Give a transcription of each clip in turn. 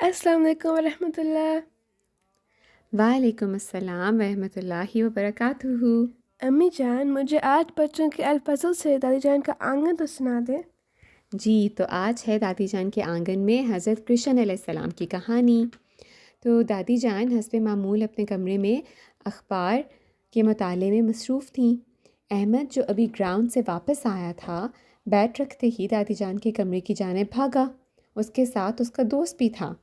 السلام علیکم ورحمۃ اللہ۔ وعلیکم السلام ورحمۃ اللہ وبرکاتہ۔ امی جان، مجھے آج بچوں کے الفظوں سے دادی جان کا آنگن تو سنا دے۔ جی، تو آج ہے دادی جان کے آنگن میں حضرت کرشن علیہ السلام کی کہانی۔ تو دادی جان حسب معمول اپنے کمرے میں اخبار کے مطالعے میں مصروف تھیں۔ احمد جو ابھی گراؤنڈ سے واپس آیا تھا، بیٹ رکھتے ہی دادی جان کے کمرے کی جانب بھاگا۔ اس کے ساتھ اس کا دوست بھی تھا۔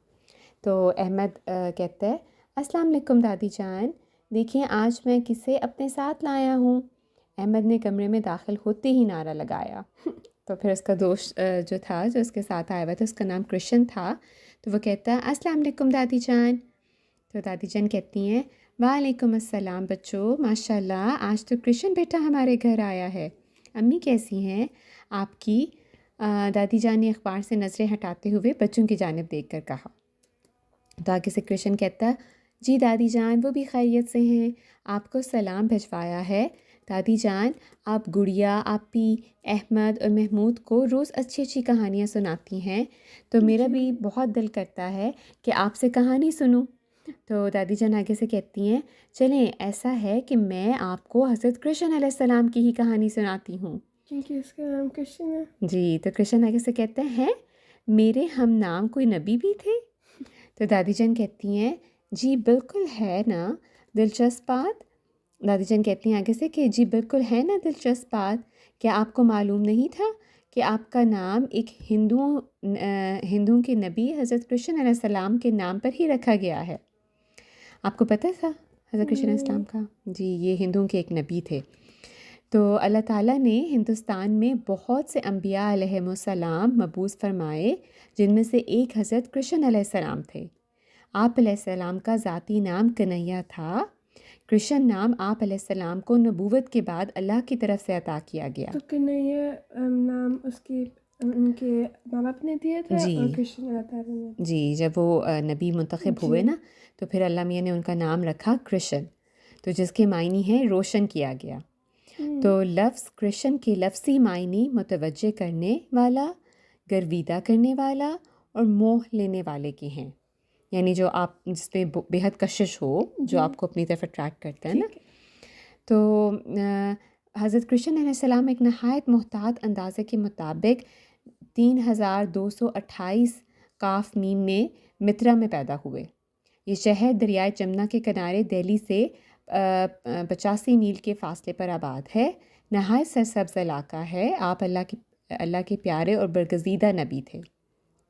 تو احمد کہتا ہے، السلام علیکم دادی جان، دیکھیں آج میں کسے اپنے ساتھ لایا ہوں۔ احمد نے کمرے میں داخل ہوتے ہی نعرہ لگایا۔ تو پھر اس کا دوست جو اس کے ساتھ آیا ہوا تھا، اس کا نام کرشن تھا، تو وہ کہتا ہے، السلام علیکم دادی جان۔ تو دادی جان کہتی ہیں، وعلیکم السلام بچوں، ماشاء اللہ آج تو کرشن بیٹا ہمارے گھر آیا ہے۔ امی کیسی ہیں آپ کی؟ دادی جان نے اخبار سے نظریں ہٹاتے ہوئے بچوں کی جانب دیکھ کر کہا۔ تو آگے سے کرشن کہتا ہے، جی دادی جان وہ بھی خیریت سے ہیں، آپ کو سلام بھجوایا ہے۔ دادی جان آپ گڑیا، آپی، احمد اور محمود کو روز اچھی اچھی کہانیاں سناتی ہیں، تو میرا بھی بہت دل کرتا ہے کہ آپ سے کہانی سنوں۔ تو دادی جان آگے سے کہتی ہیں، چلیں ایسا ہے کہ میں آپ کو حضرت کرشن علیہ السلام کی ہی کہانی سناتی ہوں۔ کیونکہ اس کا نام کرشن ہے۔ جی، تو کرشن آگے سے کہتے ہیں، میرے ہم نام کوئی نبی بھی تھے؟ تو دادی جان کہتی ہیں، جی بالکل ہے نا دلچسپ بات۔ دادی جان کہتی ہیں آگے سے کہ جی بالکل ہے نا دلچسپ بات، کیا آپ کو معلوم نہیں تھا کہ آپ کا نام ایک ہندوؤں کے نبی حضرت کرشن علیہ السلام کے نام پر ہی رکھا گیا ہے؟ آپ کو پتہ تھا حضرت کرشن علیہ السلام کا؟ جی، یہ ہندوؤں کے ایک نبی تھے۔ تو اللہ تعالیٰ نے ہندوستان میں بہت سے انبیاء علیہم السلام مبعوث فرمائے، جن میں سے ایک حضرت کرشن علیہ السلام تھے۔ آپ علیہ السلام کا ذاتی نام کنہیا تھا۔ کرشن نام آپ علیہ السلام کو نبوت کے بعد اللہ کی طرف سے عطا کیا گیا۔ تو کنہیا نام ان کے ماں باپ نے دیا تھا جی اور کرشن اللہ تعالیٰ نے دیا۔ جی، جب وہ نبی منتخب ہوئے نا، تو پھر اللہ میاں نے ان کا نام رکھا کرشن، تو جس کے معنی ہے روشن کیا گیا۔ تو لفظ کرشن کے لفظی معنی متوجہ کرنے والا، گرویدہ کرنے والا اور موہ لینے والے کے ہیں، یعنی جو آپ جس پہ بےحد کشش ہو، جو آپ کو اپنی طرف اٹریکٹ کرتا ہے نا۔ تو حضرت کرشن علیہ السلام ایک نہایت محتاط اندازے کے مطابق 3228 کاف میم میں مترا میں پیدا ہوئے۔ یہ شہر دریائے جمنا کے کنارے دہلی سے 85 میل کے فاصلے پر آباد ہے۔ نہایت سرسبز علاقہ ہے۔ آپ اللہ کے پیارے اور برگزیدہ نبی تھے۔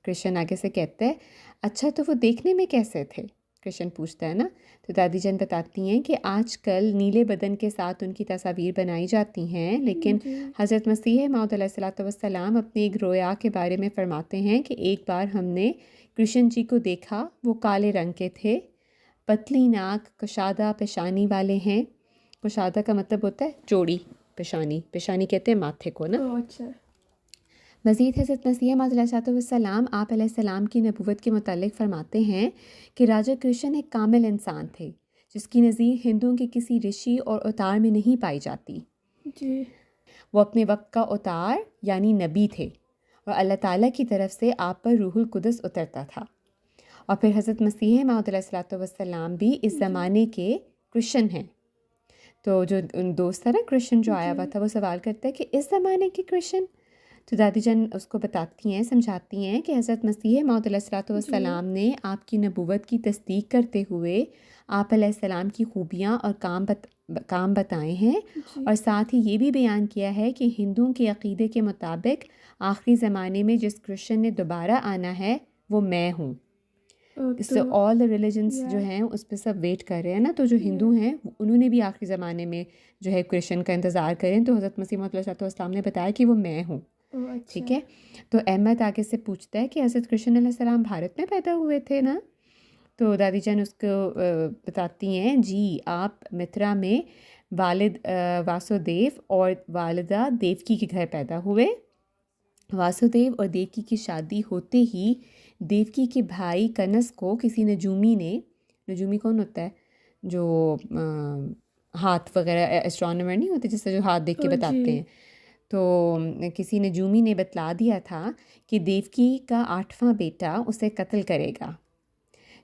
کرشن آگے سے کہتے ہیں، اچھا تو وہ دیکھنے میں کیسے تھے؟ کرشن پوچھتا ہے نا، تو دادی جان بتاتی ہیں کہ آج کل نیلے بدن کے ساتھ ان کی تصاویر بنائی جاتی ہیں، لیکن حضرت مسیح موعود علیہ الصلوۃ والسلام اپنے ایک رویا کے بارے میں فرماتے ہیں کہ ایک بار ہم نے کرشن جی کو دیکھا، وہ کالے رنگ کے تھے، پتلی ناک، کشادہ پیشانی والے ہیں۔ کشادہ کا مطلب ہوتا ہے چوڑی پیشانی، پیشانی کہتے ہیں ماتھے کو نا۔ مزید حضرت مسیح موعود علیہ السلام آپ علیہ السلام کی نبوت کے متعلق فرماتے ہیں کہ راجا کرشن ایک کامل انسان تھے، جس کی نظیر ہندوؤں کے کسی رشی اور اوتار میں نہیں پائی جاتی۔ جی، وہ وہ اپنے وقت کا اوتار یعنی نبی تھے، اور اللہ تعالیٰ کی طرف سے آپ پر روح القدس اترتا تھا۔ اور پھر حضرت مسیح موعود علیہ السلام بھی اس زمانے کے کرشن ہیں۔ تو جو دوست تھا نا کرشن جو آیا ہوا تھا، وہ سوال کرتا ہے کہ اس زمانے کے کرشن؟ تو دادی جان اس کو بتاتی ہیں، سمجھاتی ہیں کہ حضرت مسیح موعود علیہ السلام نے آپ کی نبوت کی تصدیق کرتے ہوئے آپ علیہ السلام کی خوبیاں اور کام بتائے ہیں، اور ساتھ ہی یہ بھی بیان کیا ہے کہ ہندوؤں کے عقیدے کے مطابق آخری زمانے میں جس کرشن نے دوبارہ آنا ہے وہ میں ہوں۔ اس سے آل ریلیجنس جو ہیں اس پہ سب ویٹ کر رہے ہیں نا، تو جو ہندو ہیں انہوں نے بھی آخری زمانے میں جو ہے کرشن کا انتظار کریں، تو حضرت مسیح موعود علیہ السلام نے بتایا کہ وہ میں ہوں۔ ٹھیک ہے، تو احمد آگے سے پوچھتا ہے کہ حضرت کرشن علیہ السلام بھارت میں پیدا ہوئے تھے نا؟ تو دادی جان اس کو بتاتی ہیں، جی آپ مترا میں والد واسودیو اور والدہ دیوکی کے گھر پیدا ہوئے۔ واسودیو اور دیوکی کی شادی ہوتے ہی دیوکی کے بھائی کنس کو کسی نجومی کون ہوتا ہے جو ہاتھ وغیرہ ایسٹرونومر نہیں ہوتے، جس سے جو ہاتھ دیکھ کے بتاتے ہیں، تو کسی نجومی نے بتلا دیا تھا کہ دیوکی کا 8واں بیٹا اسے قتل کرے گا۔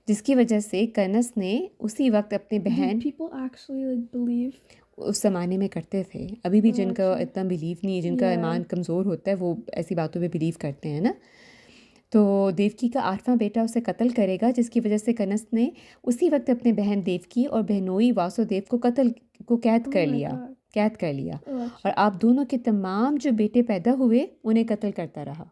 جس کی وجہ سے کنس نے اسی وقت اپنے بہن Did people actually like believe? اس زمانے میں کرتے تھے. ابھی بھی جن کا اچھا. اتنا بلیو نہیں ہے، جن کا Yeah. ایمان کمزور ہوتا ہے، وہ ایسی باتوں پہ بلیو کرتے ہیں نا. تو دیوکی کا 8واں بیٹا اسے قتل کرے گا، جس کی وجہ سے کنس نے اسی وقت اپنے بہن دیوکی اور بہنوئی واسودیو کو قید Oh کر my لیا God. قید کر لیا Oh, اور اچھا. آپ دونوں کے تمام جو بیٹے پیدا ہوئے انہیں قتل کرتا رہا.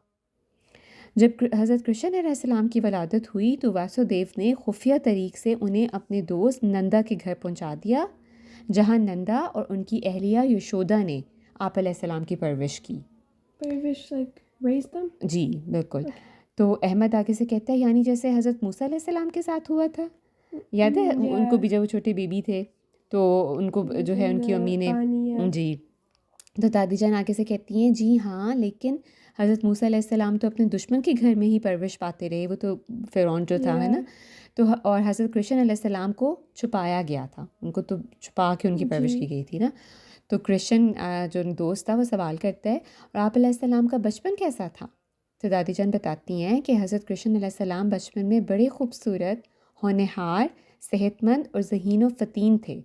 جب حضرت کرشن علیہ السلام کی ولادت ہوئی تو واسودیو نے خفیہ طریق سے انہیں اپنے دوست نندا کے گھر پہنچا دیا، جہاں نندا اور ان کی اہلیہ یشودا نے آپ علیہ السلام کی پرورش کی. Parvish like raised them? جی بالکل. Okay. تو احمد آگے سے کہتا ہے یعنی جیسے حضرت موسیٰ علیہ السلام کے ساتھ ہوا تھا. یاد ہے ان کو بھی جب وہ چھوٹے بیبی تھے تو ان کو جو ہے ان کی امی نے جی. تو دادی جان آگے سے کہتی ہیں جی ہاں، لیکن حضرت موسیٰ علیہ السلام تو اپنے دشمن کے گھر میں ہی پرورش پاتے رہے، وہ تو فرعون جو تھا ہے نا. تو اور حضرت کرشن علیہ السلام کو چھپایا گیا تھا، ان کو تو چھپا کے ان کی پرورش کی گئی تھی نا. تو کرشن جو دوست تھا وہ سوال کرتا ہے اور آپ علیہ السلام کا بچپن کیسا تھا؟ تو دادی جان بتاتی ہیں کہ حضرت کرشن علیہ السلام بچپن میں بڑے خوبصورت، ہونہار، صحت مند اور ذہین و فطین تھے.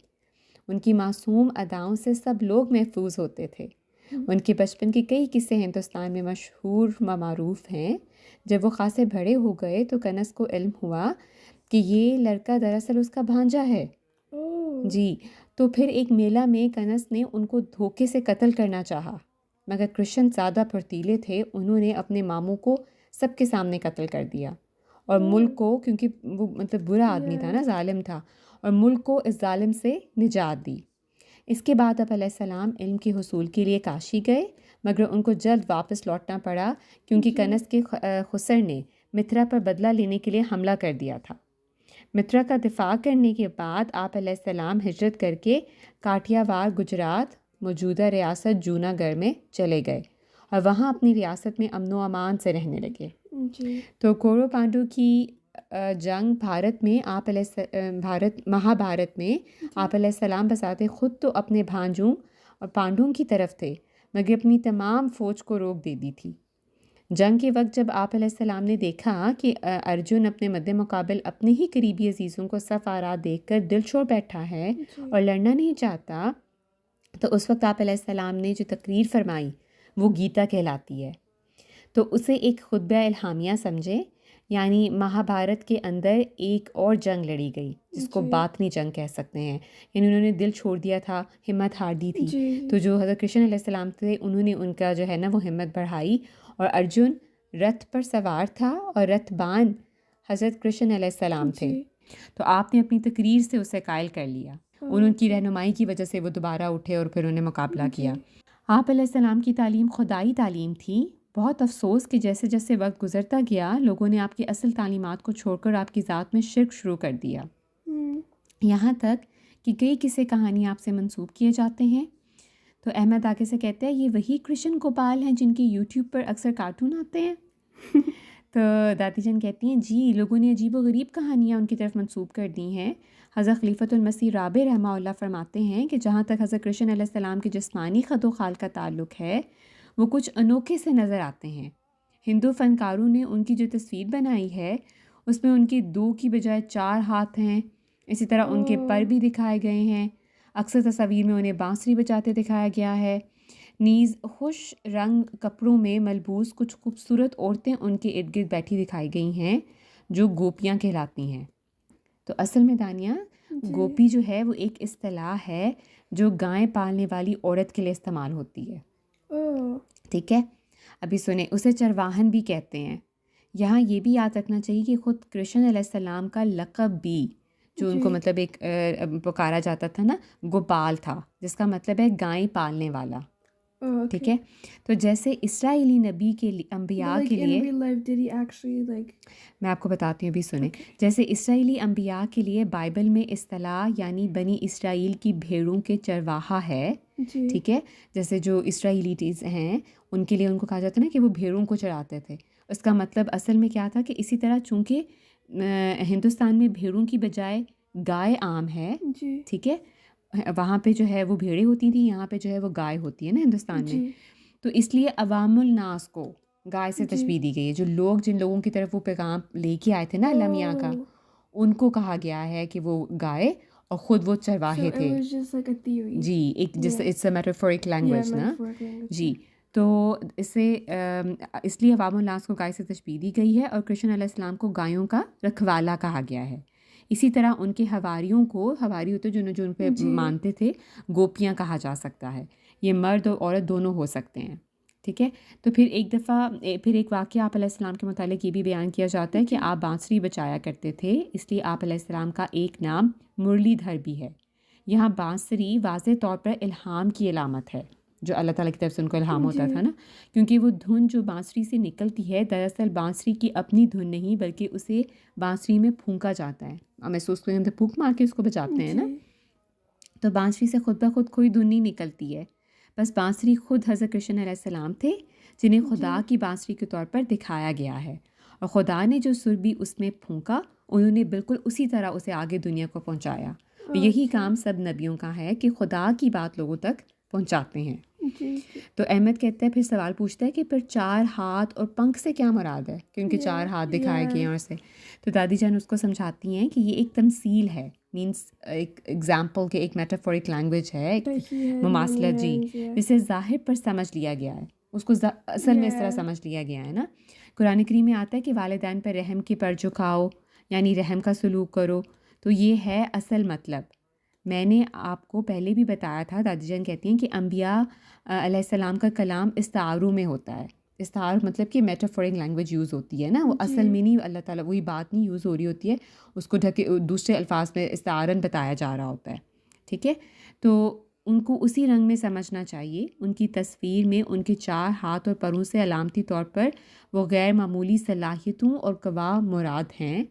ان کی معصوم اداؤں سے سب لوگ محفوظ ہوتے تھے. ان کے بچپن کے کئی قصے ہندوستان میں مشہور و معروف ہیں. جب وہ خاصے بڑے ہو گئے تو کنس کو علم ہوا کہ یہ لڑکا دراصل اس کا بھانجا ہے. جی. تو پھر ایک میلہ میں کنس نے ان کو دھوکے سے قتل کرنا چاہا، مگر کرشن زیادہ پھرتیلے تھے، انہوں نے اپنے ماموں کو سب کے سامنے قتل کر دیا اور ملک کو، کیونکہ وہ مطلب برا آدمی تھا نا، ظالم تھا، اور ملک کو اس ظالم سے نجات دی. اس کے بعد آپ علیہ السلام علم کے حصول کے لیے کاشی گئے، مگر ان کو جلد واپس لوٹنا پڑا کیونکہ کنس کے خسر نے مترا پر بدلہ لینے کے لیے حملہ کر دیا تھا. مترا کا دفاع کرنے کے بعد آپ علیہ السلام ہجرت کر کے کاٹیا وار گجرات، موجودہ ریاست جوناگڑھ میں چلے گئے اور وہاں اپنی ریاست میں امن و امان سے رہنے لگے. تو کورو پانڈو کی جنگ بھارت میں مہابھارت میں آپ علیہ السلام بذات خود تو اپنے بھانجوں اور پانڈوؤں کی طرف تھے، مگر اپنی تمام فوج کو روک دے دی تھی. جنگ کے وقت جب آپ علیہ السلام نے دیکھا کہ ارجن اپنے مد مقابل اپنے ہی قریبی عزیزوں کو صف آرا دیکھ کر دل چھوڑ بیٹھا ہے اور لڑنا نہیں چاہتا، تو اس وقت آپ علیہ السلام نے جو تقریر فرمائی وہ گیتا کہلاتی ہے. تو اسے ایک خطبہ الہامیہ سمجھے، یعنی مہابھارت کے اندر ایک اور جنگ لڑی گئی جس کو باطنی جنگ کہہ سکتے ہیں، یعنی انہوں نے دل چھوڑ دیا تھا، ہمت ہار دی تھی. تو جو حضرت کرشن علیہ السلام تھے انہوں نے ان کا جو ہے نا وہ ہمت بڑھائی، اور ارجن رتھ پر سوار تھا اور رتھ بان حضرت کرشن علیہ السلام تھے. تو آپ نے اپنی تقریر سے اسے قائل کر لیا، ان کی رہنمائی کی وجہ سے وہ دوبارہ اٹھے اور پھر انہیں مقابلہ کیا. آپ علیہ السلام کی تعلیم خدائی تعلیم تھی. بہت افسوس کہ جیسے جیسے وقت گزرتا گیا لوگوں نے آپ کی اصل تعلیمات کو چھوڑ کر آپ کی ذات میں شرک شروع کر دیا، یہاں تک کہ کئی قصے کہانی آپ سے منسوب کیے جاتے ہیں. تو احمد آگے سے کہتے ہیں یہ وہی کرشن گوپال ہیں جن کے یوٹیوب پر اکثر کارٹون آتے ہیں. تو دادی جان کہتی ہیں جی، لوگوں نے عجیب و غریب کہانیاں ان کی طرف منسوب کر دی ہیں. حضرت خلیفۃ المسیح رابع رحمہ اللہ فرماتے ہیں کہ جہاں تک حضرت کرشن علیہ السلام کے جسمانی خد و خال کا تعلق ہے وہ کچھ انوکھے سے نظر آتے ہیں. ہندو فنکاروں نے ان کی جو تصویر بنائی ہے اس میں ان کے 2 کی بجائے 4 ہاتھ ہیں. اسی طرح ان کے پر بھی دکھائے گئے ہیں. اکثر تصاویر میں انہیں بانسری بجاتے دکھایا گیا ہے. نیز خوش رنگ کپڑوں میں ملبوس کچھ خوبصورت عورتیں ان کے ارد گرد بیٹھی دکھائی گئی ہیں جو گوپیاں کہلاتی ہیں. تو اصل میں دانیہ گوپی جو ہے وہ ایک اصطلاح ہے جو گائیں پالنے والی عورت کے لیے استعمال ہوتی ہے. ٹھیک ہے، ابھی سنیں، اسے چرواہن بھی کہتے ہیں. یہاں یہ بھی یاد رکھنا چاہیے کہ خود کرشن علیہ السلام کا لقب بھی جو ان کو مطلب ایک پکارا جاتا تھا نا، گوپال تھا، جس کا مطلب ہے گائیں پالنے والا. ٹھیک ہے. تو جیسے اسرائیلی نبی کے انبیاء کے لیے میں آپ کو بتاتی ہوں، ابھی سنیں. جیسے اسرائیلی انبیاء کے لیے بائبل میں اصطلاح یعنی بنی اسرائیل کی بھیڑوں کے چرواہا ہے. ٹھیک ہے. جیسے جو اسرائیلیٹیز ہیں ان کے لیے ان کو کہا جاتا ہے نا کہ وہ بھیڑوں کو چراتے تھے. اس کا مطلب اصل میں کیا تھا کہ اسی طرح چونکہ ہندوستان میں بھیڑوں کی بجائے گائے عام ہے، ٹھیک ہے، وہاں پہ جو ہے وہ بھیڑیں ہوتی تھیں، یہاں پہ جو ہے وہ گائے ہوتی ہے نا ہندوستان میں. تو اس لیے عوام الناس کو گائے سے تشبیہ دی گئی ہے. جو لوگ جن لوگوں کی طرف وہ پیغام لے کے آئے تھے نا اللہ میاں کا، ان کو کہا گیا ہے کہ وہ گائے اور خود وہ چرواہے So تھے. it was just like a theory. جی ایک جس Yeah. It's a metaphoric language نا. metaphoric language. جی تو اس لیے عوام الناس کو گائے سے تشبیہ دی گئی ہے اور کرشن علیہ السلام کو گایوں کا رکھوالا کہا گیا ہے. اسی طرح ان کے حواریوں کو، حواری ہوتے جو ان پہ مانتے تھے، گوپیاں کہا جا سکتا ہے. یہ مرد اور عورت دونوں ہو سکتے ہیں. ٹھیک ہے. تو پھر ایک دفعہ ایک واقعہ آپ علیہ السلام کے متعلق یہ بھی بیان کیا جاتا ہے کہ آپ بانسری بجایا کرتے تھے، اس لیے آپ علیہ السلام کا ایک نام مرلی دھر بھی ہے. یہاں بانسری واضح طور پر الہام کی علامت ہے، جو اللہ تعالیٰ کی طرف سے ان کو الہام ہوتا تھا نا، کیونکہ وہ دھن جو بانسری سے نکلتی ہے دراصل بانسری کی اپنی دھن نہیں بلکہ اسے بانسری میں پھونکا جاتا ہے. اور محسوس کریں تو پھونک مار کے اس کو بجاتے ہیں نا. تو بانسری سے خود بخود کوئی دھن نہیں نکلتی ہے، بس بانسری خود حضرت کرشن علیہ السلام تھے جنہیں خدا کی بانسری کے طور پر دکھایا گیا ہے، اور خدا نے جو سر بھی اس میں پھونکا انہوں نے بالکل اسی طرح اسے آگے دنیا کو پہنچایا. یہی کام سب نبیوں کا ہے کہ خدا کی بات لوگوں تک پہنچاتے ہیں. تو احمد کہتا ہے، پھر سوال پوچھتا ہے کہ پھر 4 ہاتھ اور پنکھ سے کیا مراد ہے، کیونکہ 4 ہاتھ دکھائے گئے ہیں اور سے. تو دادی جان اس کو سمجھاتی ہیں کہ یہ ایک تمثیل ہے، مینس ایک ایگزامپل کے ایک میٹافورک لینگویج ہے، ایک مماثلت جی، جسے ظاہر پر سمجھ لیا گیا ہے، اس کو اصل میں اس طرح سمجھ لیا گیا ہے نا. قرآن کریم میں آتا ہے کہ والدین پر رحم کی پر جھکاؤ، یعنی رحم کا سلوک کرو. تو یہ ہے اصل مطلب. میں نے آپ کو پہلے بھی بتایا تھا، دادی جان کہتی ہیں کہ انبیاء علیہ السلام کا کلام استعاروں میں ہوتا ہے. استعار مطلب کہ میٹافورک لینگویج یوز ہوتی ہے نا، وہ اصل میں نہیں، اللہ تعالیٰ وہی بات نہیں یوز ہو رہی ہوتی ہے، اس کو ڈھکے دوسرے الفاظ میں استعارن بتایا جا رہا ہوتا ہے. ٹھیک ہے. تو ان کو اسی رنگ میں سمجھنا چاہیے. ان کی تصویر میں ان کے 4 ہاتھ اور پروں سے علامتی طور پر وہ غیر معمولی صلاحیتوں اور قوا مراد ہیں،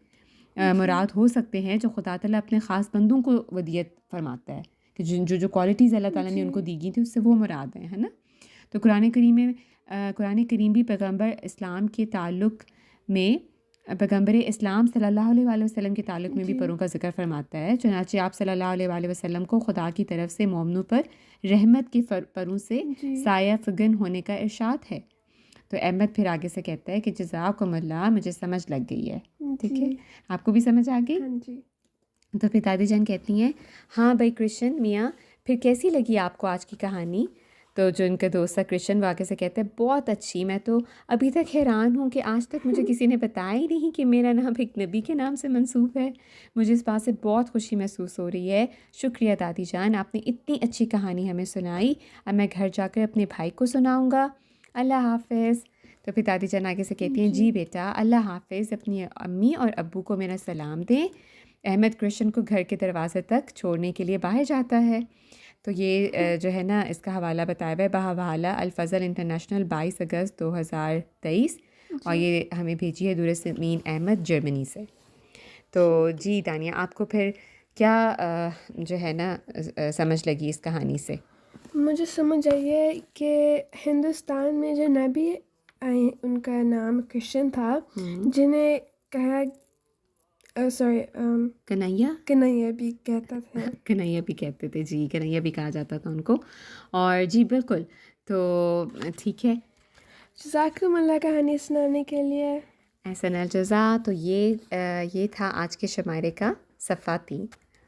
مراد ہو سکتے ہیں جو خدا تعالیٰ اپنے خاص بندوں کو ودیت فرماتا ہے، کہ جو کوالٹیز اللہ تعالیٰ نے ان کو دی گئی تھی اس سے وہ مراد ہیں، ہے نا. تو قرآن کریم بھی پیغمبر اسلام کے تعلق میں، پیغمبر اسلام صلی اللہ علیہ وآلہ وسلم کے تعلق میں بھی پروں کا ذکر فرماتا ہے. چنانچہ آپ صلی اللہ علیہ وآلہ وسلم کو خدا کی طرف سے مومنوں پر رحمت کے پروں سے سایہ فگن ہونے کا ارشاد ہے. تو احمد پھر آگے سے کہتا ہے کہ جزاکم اللہ، مجھے سمجھ لگ گئی ہے. ٹھیک ہے، آپ کو بھی سمجھ آ گئی؟ تو پھر دادی جان کہتی ہیں، ہاں بھائی کرشن میاں، پھر کیسی لگی آپ کو آج کی کہانی؟ تو جو ان کا دوست ہے کرشن واقع سے کہتے ہیں، بہت اچھی. میں تو ابھی تک حیران ہوں کہ آج تک مجھے کسی نے بتایا ہی نہیں کہ میرا نام ایک نبی کے نام سے منسوب ہے. مجھے اس بات سے بہت خوشی محسوس ہو رہی ہے. شکریہ دادی جان، آپ نے اتنی اچھی کہانی ہمیں سنائی. اب میں گھر جا کر اپنے بھائی کو سناؤں گا. اللہ حافظ. تو پھر دادی جان آگے سے کہتی ہیں، جی بیٹا اللہ حافظ، اپنی امی اور ابو کو میرا سلام دیں. احمد کرشن کو گھر کے دروازے تک چھوڑنے کے لیے باہر جاتا ہے. تو یہ جو ہے نا اس کا حوالہ بتایا ہوا ہے بحوالہ الفضل انٹرنیشنل 22 اگست 2023، اور یہ ہمیں بھیجی ہے دورسمین احمد جرمنی سے. تو جی دانیہ، آپ کو پھر کیا جو ہے نا سمجھ لگی اس کہانی سے؟ مجھے سمجھ آئی ہے کہ ہندوستان میں جو نبی آئے ان کا نام کرشن تھا، جنہیں کہا کنہیا بھی کہتا تھا. کنہیا بھی کہتے تھے جی، کنہیا بھی کہا جاتا تھا ان کو. اور جی بالکل، تو ٹھیک ہے، جزاکم اللہ کہانی سنانے کے لیے. احسن الجزا. تو یہ تھا آج کے شمارے کا صفحہ 3.